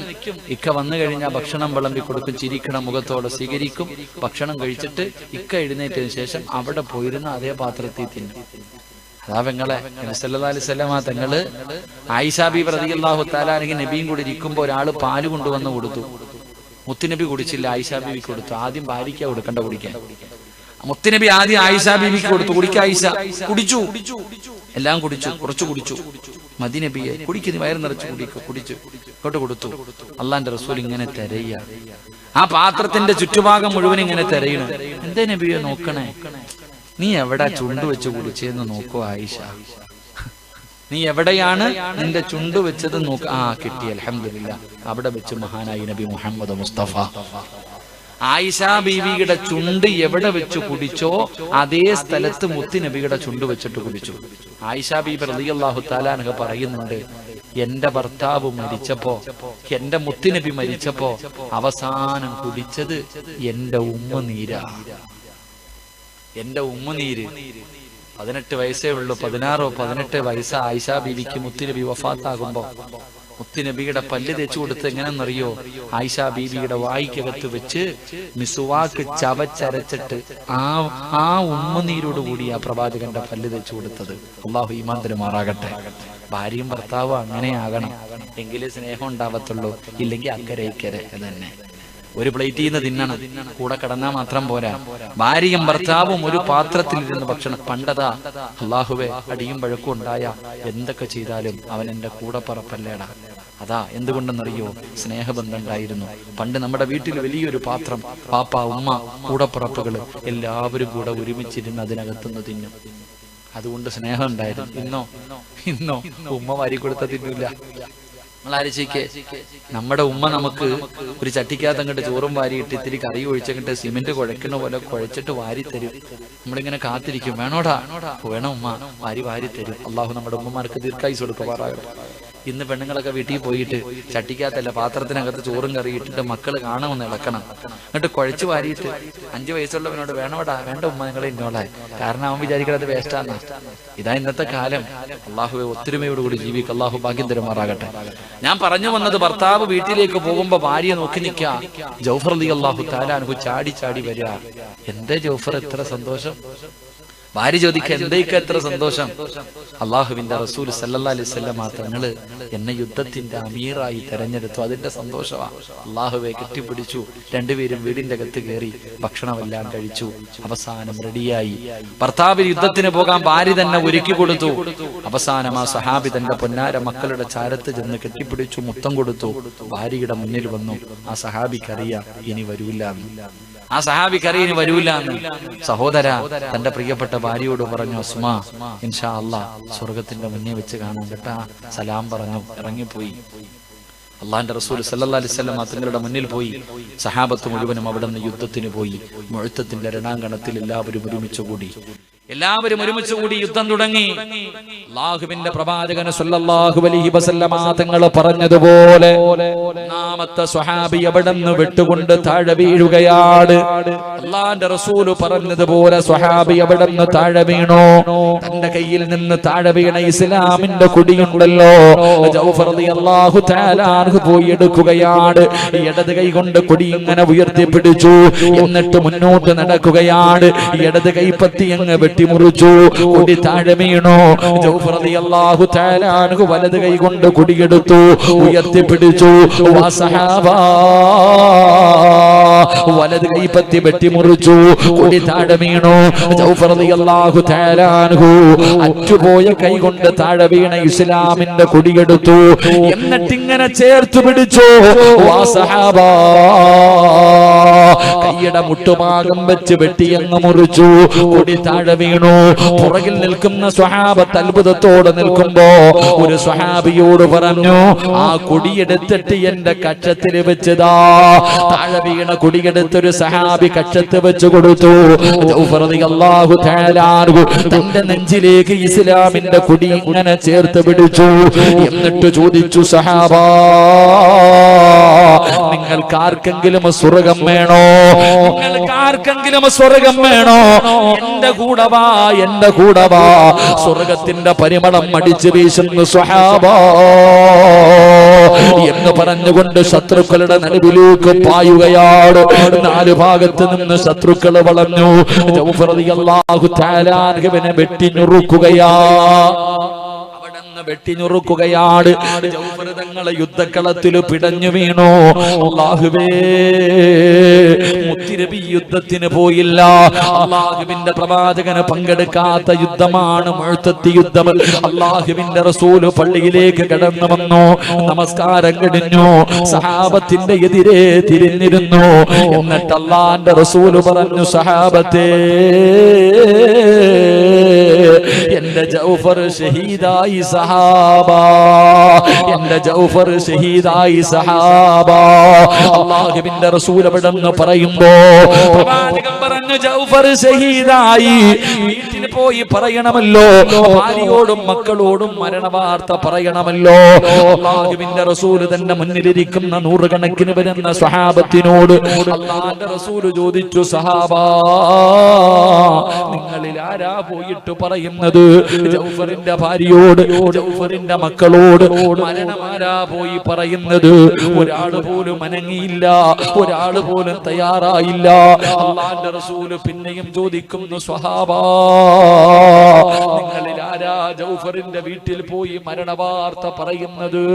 ഇക്ക വന്നു കഴിഞ്ഞാൽ ഭക്ഷണം വിളമ്പി കൊടുക്കും, ചിരിക്കണം മുഖത്തോടെ സ്വീകരിക്കും. ഭക്ഷണം കഴിച്ചിട്ട് ഇക്ക എഴുന്നേറ്റതിന് ശേഷം അവിടെ പോയിരുന്ന അതേ പാത്രത്തിൽ തിന്നും. അതാ പെങ്ങളെ നബി സല്ലല്ലാഹു അലൈഹി വസല്ലം തങ്ങള് ആയിഷ ബീബി റളിയല്ലാഹു തആല അൻഹ നബിയും കൂടി ഇരിക്കുമ്പോൾ ഒരാള് പാല് കൊണ്ടുവന്ന് കൊടുത്തു. മുത്തുനബി കുടിച്ചില്ല, ആയിഷ ബീബി കൊടുത്തു. ആദ്യം ഭാര്യയ്ക്കാ കൊടുക്കണ്ട കുടിക്കാൻ. മുത്തുനബി ആദ്യം ആയിഷ ബീവിക്ക് കൊടുത്തു. ആയിഷ കുടിച്ചു, എല്ലാം കുടിച്ചു, കുറച്ചു കുടിച്ചു. മദി നബിയെ കുടിക്കുന്നു, വയറ് നിറച്ച് കുടിച്ചു ഇങ്ങോട്ട് കൊടുത്തു. അള്ളാന്റെ റസൂൽ ഇങ്ങനെ തെരയ, ആ പാത്രത്തിന്റെ ചുറ്റുഭാഗം മുഴുവൻ ഇങ്ങനെ തെരയണം. എന്തേ നബിയെ നോക്കണേ? നീ എവിടാ ചുണ്ടു വെച്ച് കുടിച്ചെന്ന് നോക്കൂ ആയിഷ. നീ എവിടെയാണ് നിന്റെ ചുണ്ടു വെച്ചത് നോക്ക. ആ കിട്ടി, അൽഹംദുലില്ലാ. അവിടെ വെച്ച് മഹാനായി നബി മുഹമ്മദ് മുസ്തഫ. ആയിഷ ബീവിയുടെ ചുണ്ട് എവിടെ വെച്ച് കുടിച്ചോ അതേ സ്ഥലത്ത് മുത്തി നബിയുടെ ചുണ്ട് വെച്ചിട്ട് കുടിച്ചു. ആയിഷ ബീബി റളിയല്ലാഹു തആല അൻഹ പറയുന്നുണ്ട്, എന്റെ ഭർത്താവ് മരിച്ചപ്പോ, എന്റെ മുത്തുനബി മരിച്ചപ്പോ അവസാനം കുടിച്ചത് എന്റെ ഉമ്മനീരാ. എന്റെ ഉമ്മനീര്. 18 വയസ്സേ ഉള്ളൂ. 16 വയസ്സ് ആയിഷ ബീവിക്ക് മുത്തുനബി വഫാത്താകുമ്പോ മുത്തുനബിയുടെ പല്ല് തേച്ചു കൊടുത്ത് എങ്ങനെന്നറിയോ? ആയിഷ ബീവിയുടെ വായിക്കകത്ത് വെച്ച് മിസ്വാക്ക് ചവച്ചരച്ചിട്ട് ആ ഉമ്മനീരോട് കൂടി ആ പ്രവാചകന്റെ പല്ല് തേച്ചു കൊടുത്തത്. അള്ളാഹു ഈമാൻ തരുമാറാകട്ടെ. ഭാര്യയും ഭർത്താവും അങ്ങനെ ആകണം, എങ്കിലേ സ്നേഹം ഉണ്ടാവത്തുള്ളൂ. ഇല്ലെങ്കിൽ അക്കരെ ഇക്കരെ തന്നെ. ഒരു പ്ലേറ്റിൽ നിന്ന് തിന്നണം, കൂടെ കിടന്നാൽ മാത്രം പോരാ. ഭാര്യയും ഭർത്താവും ഒരു പാത്രത്തിൽ ഇരുന്ന് ഭക്ഷണം. പണ്ടതാ അള്ളാഹുവെ, അടിയും വഴക്കും ഉണ്ടായ എന്തൊക്കെ ചെയ്താലും അവൻ എന്റെ കൂടെ പറപ്പല്ലേടാ. അതാ എന്തുകൊണ്ടെന്നറിയോ? സ്നേഹബന്ധം ഉണ്ടായിരുന്നു. പണ്ട് നമ്മുടെ വീട്ടിൽ വലിയൊരു പാത്രം, പാപ്പ, ഉമ്മ, കൂടപ്പുറപ്പുകള് എല്ലാവരും കൂടെ ഒരുമിച്ചിരുന്ന് അതിനകത്തുനിന്ന് തിന്നും. അതുകൊണ്ട് സ്നേഹം ഉണ്ടായിരുന്നു. ഇന്നോ ഉമ്മ വാരി കൊടുത്ത തിന്നില്ല. ആലോചിക്കേ, നമ്മുടെ ഉമ്മ നമുക്ക് ഒരു ചട്ടിക്കകത്ത് അങ്ങോട്ട് ചോറും വാരിയിട്ട് ഇത്തിരി കറി ഒഴിച്ചങ്ങോട്ട് സിമെന്റ് കുഴക്കുന്ന പോലെ കുഴച്ചിട്ട് വാരി തരും. നമ്മളിങ്ങനെ കാത്തിരിക്കും, വേണോടാ? വേണം ഉമ്മ, വാരി തരും. അള്ളാഹു നമ്മുടെ ഉമ്മമാർക്ക് ദീർഘായുസ്സ് കൊടുക്കുമാറാകട്ടെ. ഇന്ന് പെണ്ണുങ്ങളൊക്കെ വീട്ടിൽ പോയിട്ട് ചട്ടിക്കകത്തല്ല പാത്രത്തിനകത്ത് ചോറും കറി ഇട്ടിട്ട് മക്കള് കാണുമെന്ന് ഇളക്കണം. എന്നിട്ട് കുഴച്ച് വാരിയിട്ട് 5 വയസ്സുള്ളവനോട് വേണോടാ? വേണ്ട ഉമ്മ, നിങ്ങളെ ഇന്നോളെ. കാരണം അവൻ വിചാരിക്കുന്നത് വേസ്റ്റാന്ന്. ഇതാ ഇന്നത്തെ കാലം. അള്ളാഹുവെ ഒത്തൊരുമയോടുകൂടി ജീവിക്കുക. അള്ളാഹു ഭാഗ്യം തരുമാറാകട്ടെ. ഞാൻ പറഞ്ഞു വന്നത്, ഭർത്താവ് വീട്ടിലേക്ക് പോകുമ്പോ ഭാര്യ നോക്കി നിൽക്കുക. ജൗഫർ റളിയല്ലാഹു തആല അൻഹു ചാടി വരിക. എന്തേ ജൗഫർ എത്ര സന്തോഷം? ഭാര്യ ചോദിക്കുക, എന്തേക്ക് എത്ര സന്തോഷം? അള്ളാഹുവിന്റെ റസൂൽ സല്ലല്ലാഹു അലൈഹി വസല്ലം തങ്ങള് എന്നെ യുദ്ധത്തിന്റെ അമീറായി തെരഞ്ഞെടുത്തു. അതിന്റെ സന്തോഷമാ. അള്ളാഹുവെ കെട്ടിപ്പിടിച്ചു. രണ്ടുപേരും വീടിന്റെ അകത്ത് കയറി ഭക്ഷണമെല്ലാം കഴിച്ചു. അവസാനം റെഡിയായി. ഭർത്താവിന് യുദ്ധത്തിന് പോകാൻ ഭാര്യ തന്നെ ഒരുക്കി കൊടുത്തു. അവസാനം ആ സഹാബി തന്റെ പൊന്നാര മക്കളുടെ ചാരത്ത് ചെന്ന് കെട്ടിപ്പിടിച്ചു, മുത്തം കൊടുത്തു. ഭാര്യയുടെ മുന്നിൽ വന്നു. ആ സഹാബിക്കറിയാം ഇനി വരൂല്ല. ആ സഹാബിക്കറിയിന് വരൂലെന്ന്. സഹോദര തന്റെ പ്രിയപ്പെട്ട ഭാര്യയോട് പറഞ്ഞു, അസ്മാ ഇൻഷാ അല്ലാഹ് സ്വർഗത്തിന്റെ മുന്നേ വെച്ച് കാണാൻ കേട്ടാ. സലാം പറഞ്ഞു ഇറങ്ങിപ്പോയി. അള്ളാന്റെ റസൂൽ സല്ലല്ലാഹു അലൈഹി വസല്ലം തങ്ങളുടെ മുന്നിൽ പോയി. സഹാബത്ത് മുഴുവനും അവിടെ നിന്ന് യുദ്ധത്തിന് പോയി. മുഅ്തത്തിന്റെ രണാങ്കണത്തിൽ എല്ലാവരും ഒരുമിച്ച് കൂടി യുദ്ധം തുടങ്ങി. അല്ലാഹുവിന്റെ പ്രവാചകൻ സല്ലല്ലാഹു അലൈഹി വസല്ലം തങ്ങൾ പറഞ്ഞതുപോലെ ഒന്നാമത്തെ സ്വഹാബി അവിടെ നിന്ന് വിട്ടുകൊണ്ട് താഴെ വീഴുകയാണ്. അല്ലാഹുവിന്റെ റസൂൽ പറഞ്ഞതുപോലെ സ്വഹാബി അവിടെ നിന്ന് താഴെ വീണു. തന്റെ കയ്യിൽ നിന്ന് താഴെ വീണ ഇസ്ലാമിന്റെ കൊടിയുണ്ടല്ലോ, ജൗഫർ റളിയല്ലാഹു തആല അൻഹു പോയി എടുക്കുകയാണ്. ഇടത് കൈ കൊണ്ട് കൊടി ഇങ്ങനെ ഉയർത്തിപ്പിടിച്ചു. എന്നിട്ട് മുന്നോട്ട് നടക്കുകയാണ്. ഇടത് കൈപ്പത്തി അങ്ങ് വെട്ടിമുറിച്ചു. കൊടി താഴെ വീണു. ജൗഫർ റളിയല്ലാഹു തആല അൻഹു വലത് കൈ കൊണ്ട് കൊടിയെടുത്തു, ഉയർത്തിപ്പിടിച്ചു. വലത് കൈ പത്തി വെട്ടിമുറിച്ചു. കൊടി താഴെ വീണു. ജൗഫർ റളിയല്ലാഹു തആല അൻഹു അറ്റുപോയ കൈ കൊണ്ട് താഴെ വീണ ഇസ്ലാമിന്റെ കൊടിയെടുത്തു. എന്നിട്ട് ഇങ്ങനെ ചേർത്തു പിടിച്ചു. കൈയുടെ മുട്ടുഭാഗം വെച്ച് വെട്ടിയങ്ങ് മുറിച്ചു. കൊടി താഴെ വീണു. പുറകിൽ നിൽക്കുന്ന സ്വഹാബത്ത് അത്ഭുതത്തോടെ നിൽക്കുമ്പോ ഒരു സ്വഹാബിയോട് പറഞ്ഞു, ആ കൊടിയെടുത്തിട്ട് എന്റെ കക്ഷത്തിൽ വെച്ചതാ. താഴെ വീണ കൊടിയെടുത്തൊരു സഹാബി കക്ഷത്ത് വെച്ച് കൊടുത്തു. തന്റെ നെഞ്ചിലേക്ക് ഇസ്ലാമിന്റെ കൊടി ഇങ്ങനെ ചേർത്ത് പിടിച്ചു. എന്നിട്ട് ചോദിച്ചു, സഹാബാ, നിങ്ങൾക്ക് ആർക്കെങ്കിലും സ്വർഗം വേണോ? നിങ്ങൾക്ക് ആർക്കെങ്കിലും സ്വർഗം വേണോ? എന്റെ കൂടെ വാ, എന്റെ കൂടെ വാ. സ്വർഗത്തിന്റെ പരിമളം അടിച്ചു വീശുന്നു സ്വഹാബാ എന്ന് പറഞ്ഞുകൊണ്ട് ശത്രുക്കളുടെ നടുവിലേക്ക് പായുകയാണ്. നാല് ഭാഗത്ത് നിന്ന് ശത്രുക്കൾ വളഞ്ഞു. ജൗഫർ റളിയല്ലാഹു തആല അൻഹുവിനെ വെട്ടിഞ്ഞുറുക്കുകയാ. വെട്ടിഞ്ഞുറുക്കുകയാണ്. ജൗഫർ തങ്ങളെ യുദ്ധക്കളത്തിൽ പിടഞ്ഞു വീണു. അല്ലാഹുവേ, മുത്തുനബി യുദ്ധത്തിന് പോയില്ല. അല്ലാഹുവിന്റെ പ്രവാചകന് പങ്കെടുക്കാത്ത യുദ്ധമാണ് മുഅ്തത്തി യുദ്ധം. അല്ലാഹുവിന്റെ റസൂല് പള്ളിയിലേക്ക് കടന്നു വന്നു. നമസ്കാരം കഴിഞ്ഞു. സഹാബത്തിന്റെ എതിരെ തിരിഞ്ഞിരുന്നു. എന്നിട്ട് അല്ലാഹുവിന്റെ റസൂല് പറഞ്ഞു, സഹാബത്തേ, എന്റെ ജൗഫർ ഷഹീദായി സഹാബ, എന്റെ ജൗഫർ ഷഹീദായി സഹാബ. അല്ലാഹുവിന്റെ റസൂൽ അവിടെന്ന് പറയുമ്പോ പ്രവാചകൻ പറഞ്ഞു, ജൗഫർ ഷഹീദായി. വീട്ടിൽ പോയി പറയണമല്ലോ, ഭാര്യയോടും മക്കളോടും മരണവാർത്ത പറയണമല്ലോ. അല്ലാഹുവിന്റെ റസൂൽ തന്നെ മുന്നിലിരിക്കുന്ന നൂറുകണക്കിന് വരുന്ന സ്വഹാബത്തിനോട് അല്ലാഹുവിന്റെ റസൂൽ ചോദിച്ചു, സഹാബ, നിങ്ങളിൽ ആരാ പോയിട്ട് പറയുന്നത്? ജൗഫറിന്റെ ഭാര്യയോട്, ജൗഫറിന്റെ മക്കളോട് മരണമാരാ പോയി പറയുന്നത്? ഒരാള് പോലും അനങ്ങിയില്ല, ഒരാള് പോലും തയ്യാറായില്ല. അല്ലാഹുവിന്റെ റസൂൽ പിന്നെയും ചോദിക്കുന്നു, സ്വഹാബാ, നിങ്ങളിൽ ആരാ ജൗഫറിന്റെ വീട്ടിൽ പോയി മരണവാർത്ത പറയുന്നത്?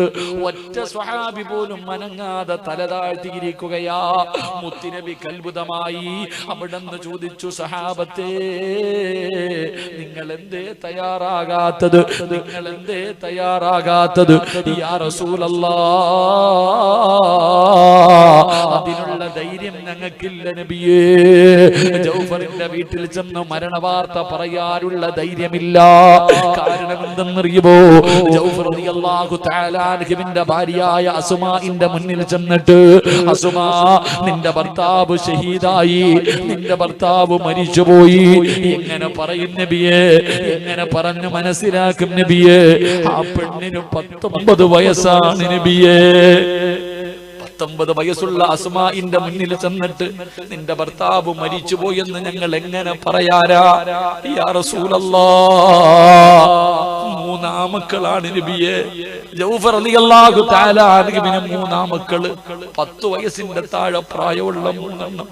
ഒറ്റ സ്വഹാബി പോലും അനങ്ങാതെ തലതാഴ്ത്തിയിരിക്കുകയാ. മുത്തുനബി അത്ഭുതമായി അവിടെന്ന് ചോദിച്ചു, സഹാബത്തേ, നിങ്ങൾ എന്തേ തയ്യാറാകാത്തത്? നിങ്ങൾ എന്തേ തയ്യാറാകാത്തത്? യാ റസൂലല്ലാഹ്, അതിനുള്ള ധൈര്യം ഞങ്ങൾക്കില്ല നബിയേ. ജൗഫറിന്റെ വീട്ടിൽ ചെന്ന് മരണവാർത്ത പറയാനുള്ള ധൈര്യമില്ല. കാരണം എന്തെന്നറിയുമോ? ജൗഫർ റളിയല്ലാഹു തആല അൻഹുവിന്റെ ഭാര്യയായ അസ്മാഇന്റെ മുന്നിൽ ചെന്നിട്ട്, അസ്മാ, നിന്റെ ഭർത്താവ് ഷഹീദായി, നിന്റെ ഭർത്താവ് മരിച്ചുപോയി. എങ്ങനെ പറയും നബിയേ? എങ്ങനെ പറഞ്ഞു മനസ്സിലാക്കും നബിയേ? ആ പെണ്ണിന് 19 വയസ്സാണ് നബിയേ. 19 വയസ്സുള്ള അസ്മാഇന്റെ മുന്നിൽ ചെന്നിട്ട് നിന്റെ ഭർത്താവ് മരിച്ചുപോയെന്ന് ഞങ്ങൾ എങ്ങനെ പറയാരാ? യാ റസൂലല്ലാഹ്, 3 ആമക്കളാണ് നബിയേ. ജൗഫർ റളിയല്ലാഹു തആല അൻഹുവിന് 3 ആമക്കള്. 10 വയസ്സിന്റെ താഴെ പ്രായമുള്ള 3 എണ്ണം.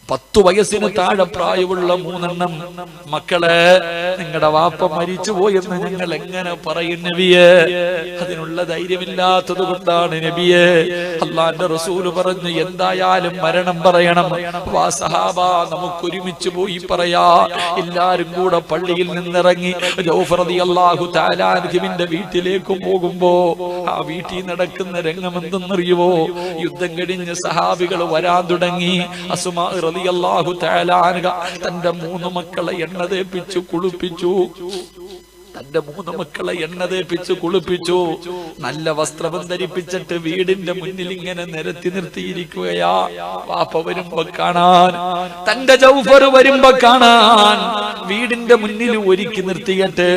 10 വയസ്സിന് താഴെ പ്രായമുള്ള 3 എണ്ണം മക്കളെ. നിങ്ങളുടെ വാപ്പ മരിച്ചുപോയെന്ന് ഞങ്ങൾ എങ്ങനെ പറയും നബിയേ? അതിനുള്ള ധൈര്യമില്ലാത്തത് കൊണ്ടാണ് നബിയേ. അല്ലാഹുവിന്റെ റസൂല് പറഞ്ഞു, എന്തായാലും മരണം പറയണം. വാ സഹാബ, നമുക്ക് ഒരുമിച്ച് പോയി പറയാ. എല്ലാരും കൂടെ പള്ളിയിൽ നിന്നിറങ്ങി ജൗഫർ റളിയല്ലാഹു തആല അൻഹുവിന്റെ വീട്ടിലേക്ക് പോകുമ്പോ ആ വീട്ടിൽ നടക്കുന്ന രംഗം എന്തെന്നറിയുവോ? യുദ്ധം കഴിഞ്ഞ് സഹാബികൾ വരാൻ തുടങ്ങി. അസ്മാ റളിയല്ലാഹു തആല അൻഹ തന്റെ 3 മക്കളെ എണ്ണ തേപ്പിച്ചു കുളിപ്പിച്ചു. തന്റെ 3 മക്കളെ എണ്ണ തേപ്പിച്ച് കുളിപ്പിച്ചു. നല്ല വസ്ത്രം ധരിപ്പിച്ചിട്ട് വീടിന്റെ മുന്നിൽ ഇങ്ങനെ നിരത്തി നിർത്തിയിരിക്കുകയാ. വാപ്പ വരുമ്പോ കാണാൻ, തന്റെ ജൗഫർ വരുമ്പോ കാണാൻ വീടിന്റെ മുന്നിൽ ഒരുക്കി നിർത്തിയിട്ട്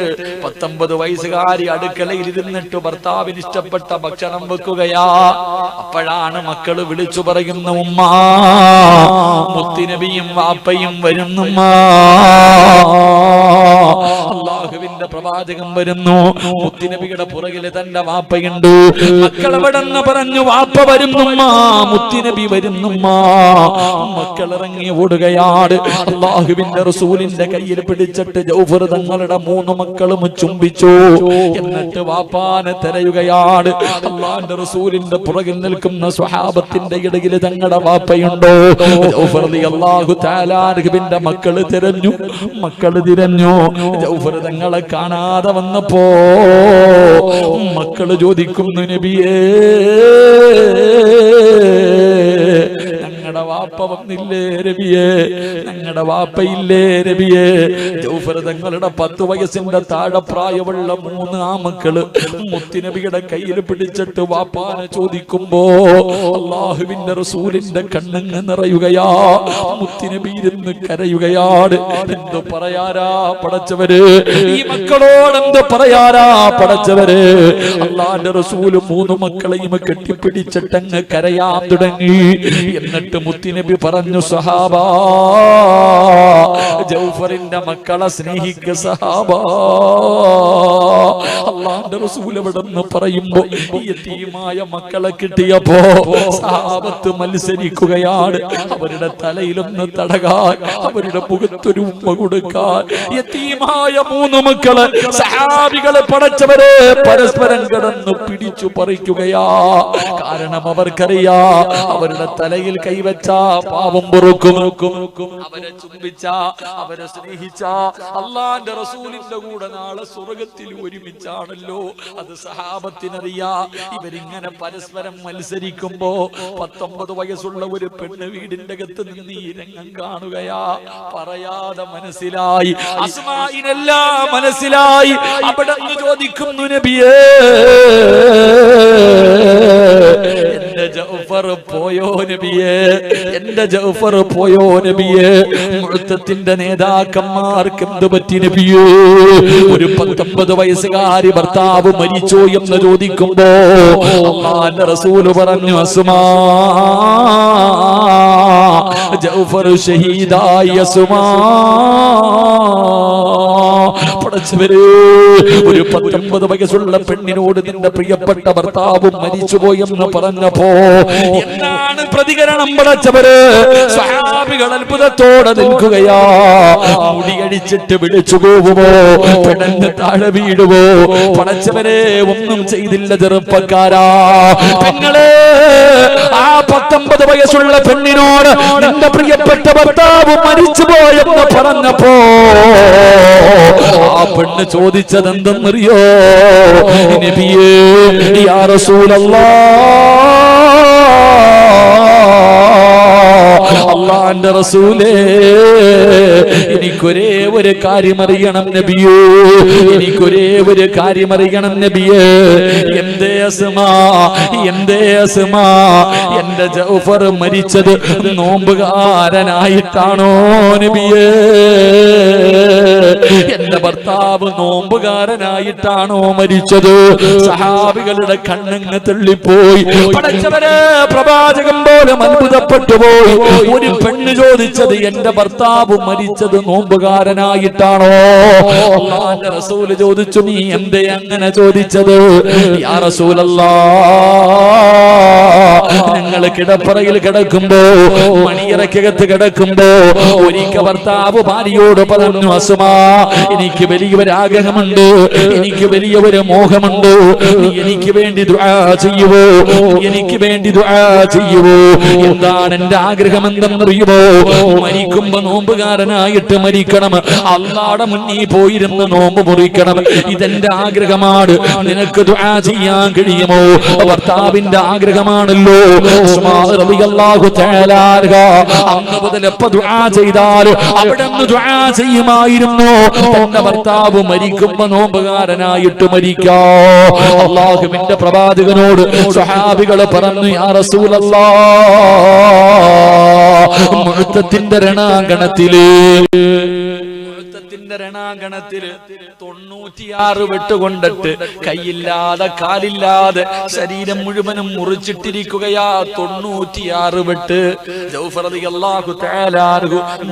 19 വയസ്സുകാരി അടുക്കളയിൽ ഇരുന്നിട്ട് ഭർത്താവിന് ഇഷ്ടപ്പെട്ട ഭക്ഷണം വെക്കുകയാ. അപ്പോഴാണ് മക്കള് വിളിച്ചു പറയുന്ന, ഉമ്മ, മുത്തുനബിയും വാപ്പയും വരുന്നുമ്മ. അല്ലാഹുവിന്റെ അള്ളാഹുവിന്റെ പ്രവാചകൻ വരുന്നു. മുത്തുനബിയുടെ പുറകില് തന്റെ വാപ്പയുണ്ട്. മക്കളെവിടെന്ന് പറഞ്ഞു, വാപ്പ വരുന്നുമ്മ, മുത്തുനബി വരുന്നുമ്മ. മക്കൾ ഇറങ്ങി ഓടുകയാണ്. അള്ളാഹുവിന്റെ റസൂലിന്റെ കയ്യിൽ പിടിച്ചിട്ട് ജൗഫർ തങ്ങളുടെ 3 മക്കളും ചുംബിച്ചു. എന്നിട്ട് വാപ്പാനെ തിരയുകയാണ്. അള്ളാഹുവിന്റെ റസൂലിന്റെ പുറകിൽ നിൽക്കുന്ന സ്വഹാബത്തിന്റെ ഇടയിൽ തങ്ങളുടെ വാപ്പയുണ്ടോ? ജൗഫർ റളിയല്ലാഹു തആല അൻഹുവിന്റെ മക്കള് തിരഞ്ഞു. ജൗഫർ തങ്ങളെ കാണാതെ വന്നപ്പോ മക്കള് ചോദിക്കുന്നു, നബിയേ ഞങ്ങളുടെ വാപ്പ വന്നില്ലേ നബിയേ, ഞങ്ങളുടെ വാപ്പയില്ലേ നബിയേ? ജൗഫർ തങ്ങളുടെ 10 വയസ്സിന്റെ താഴെ പ്രായമുള്ള 3 ആമക്കള് മുത്തുനബിയുടെ കയ്യിൽ പിടിച്ചിട്ട് വാപ്പാനെ ചോദിക്കുമ്പോ അള്ളാഹുവിന്റെ റസൂലിന്റെ കണ്ണങ്ങ് നിറയുകയാ. മുത്തുനബി ഇരുന്ന് കരയുകയാണ്. എന്ത് പറയാരാ പടച്ചവര്, ഈ മക്കളോട് എന്ത് പറയാരാ പടച്ചവര്? അള്ളാന്റെ റസൂല് 3 മക്കളെയും കെട്ടിപ്പിടിച്ചിട്ടങ്ങ് കരയാൻ തുടങ്ങി. എന്നിട്ട് മുത്തുനബി പറഞ്ഞു, സഹാബാ, ജൗഫറിന്റെ മക്കളെ സ്നേഹിക്ക സഹാബാ. അള്ളാന്റെ റസൂൽ എവിടെന്ന് പറയുമ്പോ യതീമായ മക്കളെ കിട്ടിയപ്പോ സഹാബത്ത് മത്സരിക്കുകയാണ്. അവരുടെ തലയിലൊന്ന് തടകാൻ, അവരുടെ മുഖത്തൊരു ഉമ്മ കൊടുക്കാൻ. യതീമായ 3 മക്കള് സഹാബികളെ പടച്ചവരെ പരസ്പരം കിടന്ന് പിടിച്ചു പറിക്കുകയാ. കാരണം അവർക്കറിയാ അവരുടെ തലയിൽ കൈവച്ച പാവം പൊറുക്കും. അവരെ ചുംബിച്ച, അവരെ സ്നേഹിച്ച അള്ളാന്റെ റസൂലിന്റെ കൂടെ നാളെ സ്വർഗത്തിൽ ഒരുമിച്ചാണല്ലോ. അത് സഹാബത്തിനറിയാ. ഇവരിങ്ങനെ പരസ്പരം മത്സരിക്കുമ്പോ 19 വയസ്സുള്ള ഒരു പെണ്ണ് വീടിന്റെ അകത്ത് നിന്ന് ഈ രംഗം കാണുകയാ. പറയാതെ മനസ്സിലായി, അസ്മാഇനെല്ലാം മനസ്സിലായി. അവിടെ ചോദിക്കുന്നു, നബിയേ എന്റെ ജൗഫർ പോയോ നബിയേ, എന്റെ ജൗഫർ പോയോ നബിയേ? മുഅ്തത്തിന്റെ നേതാക്കന്മാർക്ക് എന്ത് പറ്റി നബിയേ? ഒരു 19 വയസ്സുകാരി ഭർത്താവ് മരിച്ചോ എന്ന് ചോദിക്കുമ്പോ അല്ലാഹുവിന്റെ റസൂല് പറഞ്ഞു, അസ്മാ ജൗഫർ ഷഹീദായി അസ്മാ. പടച്ചവരേ, ഒരു 19 വയസ്സുള്ള പെണ്ണിനോട് നിന്റെ പ്രിയപ്പെട്ട ഭർത്താവ് മരിച്ചുപോയെന്ന് പറഞ്ഞപ്പോ എന്താണ് പ്രതികരണം പടച്ചവര്? സ്വഹാബികൾ അത്ഭുതത്തോടെ നിൽക്കുകയാ. മുടിയടിച്ചിട്ട് വിളിച്ചു പോവുമോ, പെടന്ന് താഴെ വീഴുവോ? പടച്ചവരെ ഒന്നും ചെയ്തില്ല ചെറുപ്പക്കാരാ. പെങ്ങളെ, ആ 19 വയസ്സുള്ള പെണ്ണിനോട് നിന്റെ പ്രിയപ്പെട്ട ഭർത്താവ് മരിച്ചുപോയെന്ന് പറഞ്ഞപ്പോ ആ പെണ്ണ് ചോദിച്ചത് എന്തെന്നറിയോ? നബിയേ, യാ റസൂലല്ലാഹ്, അല്ലാഹുവിന്റെ റസൂലേ, എനിക്കൊരേ ഒരു കാര്യം അറിയണം നബിയേ, എനിക്കൊരേ ഒരു കാര്യം അറിയണം നബിയേ. എന്തേ അസ്മാ, എന്തേ അസ്മാ, എന്റെ ജൗഫർ മരിച്ചത് നോമ്പുകാരനായിട്ടാണോ നബിയേ? എന്റെ ഭർത്താവ് നോമ്പുകാരനായിട്ടാണോ മരിച്ചത്? സഹാബികളുടെ കണ്ണങ്ങ് തള്ളിപ്പോയി. പടച്ചവരെ, പ്രവാചകൻ പോലും അത്ഭുതപ്പെട്ടു പോയി. ഒരു പെണ്ണ് ചോദിച്ചത് എന്റെ ഭർത്താവ് മരിച്ചത് നോമ്പുകാരനായിട്ടാണോ? അല്ലാഹുവിന്റെ റസൂല് ചോദിച്ചു, നീ എന്തേ അങ്ങനെ ചോദിച്ചത്? യാ റസൂലല്ലാഹ്, ഞങ്ങൾ കിടപ്പറയിൽ കിടക്കുമ്പോ, മണിയറക്കകത്ത് കിടക്കുമ്പോ ഒരിക്കൽ ഭർത്താവ് ഭാര്യയോട് പറഞ്ഞു, അസ്മാ, എനിക്ക് വലിയൊരാഗ്രഹമുണ്ട്, എനിക്ക് വലിയൊരു മോഹമുണ്ട്, നീ എനിക്ക് വേണ്ടി ദുആ ചെയ്യുവോ? എനിക്ക് വേണ്ടി ദുആ ചെയ്യുവോ? എന്താണ് എന്റെ ആഗ്രഹം എന്തെന്നറിയുമോ? മരിക്കുമ്പോ നോമ്പുകാരനായിട്ട് മരിക്കണം, അല്ലാഹുവിന്റെ മുന്നിൽ പോയിരുന്ന് നോമ്പ് മുറിക്കണം. ഇതെന്റെ ആഗ്രഹമാണ്. നിനക്ക് ദുആ ചെയ്യാൻ കഴിയുമോ? ഭർത്താവിന്റെ ആഗ്രഹമാണല്ലോ. അന്ന് മുതൽ എപ്പോ ദുആ ചെയ്താലും അവിടെ നിന്ന് ദുആ ചെയ്യുമായിരുന്നു. തന്റെ ഭർത്താവ് മരിക്കുമ്പോ നോമ്പുകാരനായിട്ട് മരിക്കാ. അല്ലാഹുവിന്റെ പ്രവാചകനോട് സ്വഹാബികൾ പറഞ്ഞു, യാ റസൂലല്ലാഹ്, മുഅ്തത്തിന്റെ രണാങ്കണത്തിലെ വീടിന്റെ രണാങ്കണത്തില് 96 വെട്ടുകൊണ്ടിട്ട് കൈയില്ലാതെ കാലില്ലാതെ ശരീരം മുഴുവനും മുറിച്ചിട്ടിരിക്കുകയാ. 96 വെട്ട്. ജൗഫർ റളിയല്ലാഹു തആല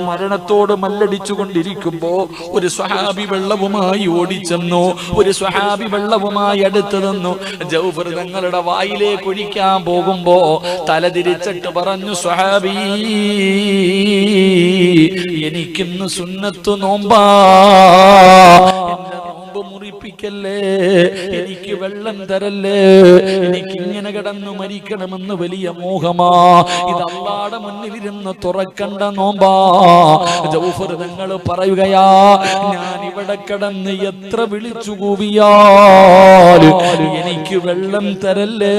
മരണത്തോട് മല്ലടിച്ചു കൊണ്ടിരിക്കുമ്പോ ഒരു സ്വഹാബി വെള്ളവുമായി ഓടിച്ചെന്നു. ഒരു സ്വഹാബി വെള്ളവുമായി അടുത്തു നിന്നു. ജൗഫർ തങ്ങളുടെ വായിലേക്ക് ഒഴിക്കാൻ പോകുമ്പോ തലതിരിച്ചിട്ട് പറഞ്ഞു, സ്വഹാബി, എനിക്കിന്ന് സുന്നത്ത് നോമ്പാ, എന്റെ നോമ്പ് മുറിപ്പിക്കല്ലേ, എനിക്ക് വെള്ളം തരല്ലേ, എനിക്കിങ്ങനെ കിടന്നു മരിക്കണമെന്ന് വലിയ മോഹമാ. ഇത് അല്ലാഹുവിന്റെ മുന്നിലിരുന്ന് തുറക്കണ്ട നോമ്പാ. ജൗഫർ തങ്ങൾ പറയുകയാ, ഞാൻ ഇവിടെ കിടന്ന് എത്ര വിളിച്ചു കൂവിയാൽ എനിക്ക് വെള്ളം തരല്ലേ.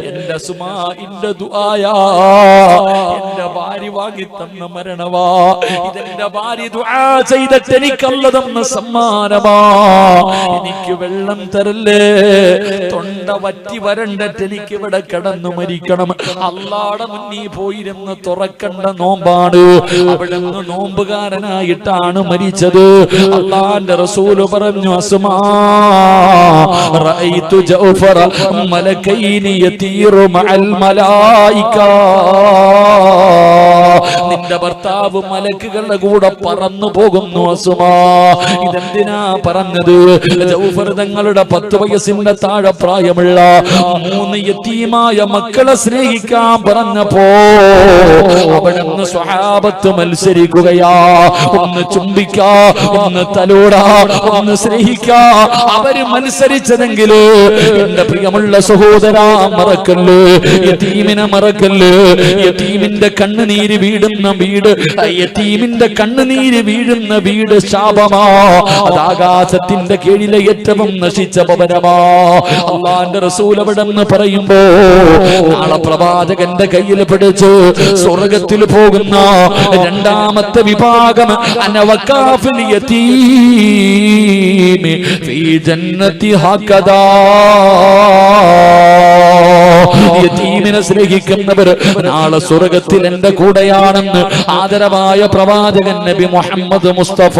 എന്റെ സുമാഇന്റെ ദുആയാ, എന്റെ ഭാര്യ വാങ്ങി തന്ന മരണവാ, ഇതെന്റെ ഭാര്യ ദുആ ചെയ്തിട്ട് എനിക്ക് അല്ലാഹു തന്ന സമ്മാനമാ. എനിക്ക് വെള്ളം തരല്ലേ, തൊണ്ട വറ്റി വരണ്ടിട്ട് എനിക്ക് ഇവിടെ കിടന്നു മരിക്കണം. അല്ലാഹുവിന്റെ മുന്നിൽ പോയിരുന്ന് തുറക്കണ്ട നോമ്പാണ്. അവിടെ നിന്ന് നോമ്പുകാരനായിട്ടാണ് മരിച്ചത്. അല്ലാഹുവിന്റെ റസൂല് പറഞ്ഞു, അസ്മാ റഅയ്തു ജൗഫറ മലകൈനി യതീറു മഅൽ മലായിക. നിന്റെ ഭർത്താവ് മലക്കുകളുടെ കൂടെ പറന്നു പോകുന്നു അസ്മാ. ഇതെന്തിനാ പറഞ്ഞത്? ജൗഫർ തങ്ങളുടെ 10 വയസ്സിന്റെ താഴെ പ്രായമുള്ള 3 യതീമായ മക്കളെ സ്നേഹിക്കാൻ പറഞ്ഞപ്പോ അവിടെ നിന്ന് സ്വഹാബത്ത് മത്സരിക്കുകയാ. ഒന്ന് ചുംബിക്കാ, ഒന്ന് തലോടാ, ഒന്ന് സ്നേഹിക്കാ. അവര് മത്സരിച്ചതെങ്കില് എന്റെ പ്രിയമുള്ള സഹോദരാ, മറക്കല്ല്, യതീമിനെ മറക്കല്ല്. യതീമിന്റെ കണ്ണുനീര് വീടുന്ന വീട്, യതീമിന്റെ കണ്ണുനീര് വീഴുന്ന വീട് ശാപമാ. അത് ആകാശത്തിന്റെ കീഴിലെ ഏറ്റവും നശിച്ച ഭവനമാ. അല്ലാഹുവിന്റെ റസൂൽ അവിടെ നിന്ന് പറയുമ്പോ നാളെ പ്രവാചകന്റെ കയ്യിൽ പിടിച്ച് സ്വർഗത്തിൽ പോകുന്ന രണ്ടാമത്തെ വിഭാഗം അനവകാഫിൽ യതീം ഫീ ജന്നതി ഹഖദാ. യതീമിനെ സ്നേഹിക്കുന്നവർ നാളെ സ്വർഗത്തിൽ എന്റെ കൂടെയാണെന്ന് ആദരവായ പ്രവാചകൻ നബി മുഹമ്മദ് മുസ്തഫ.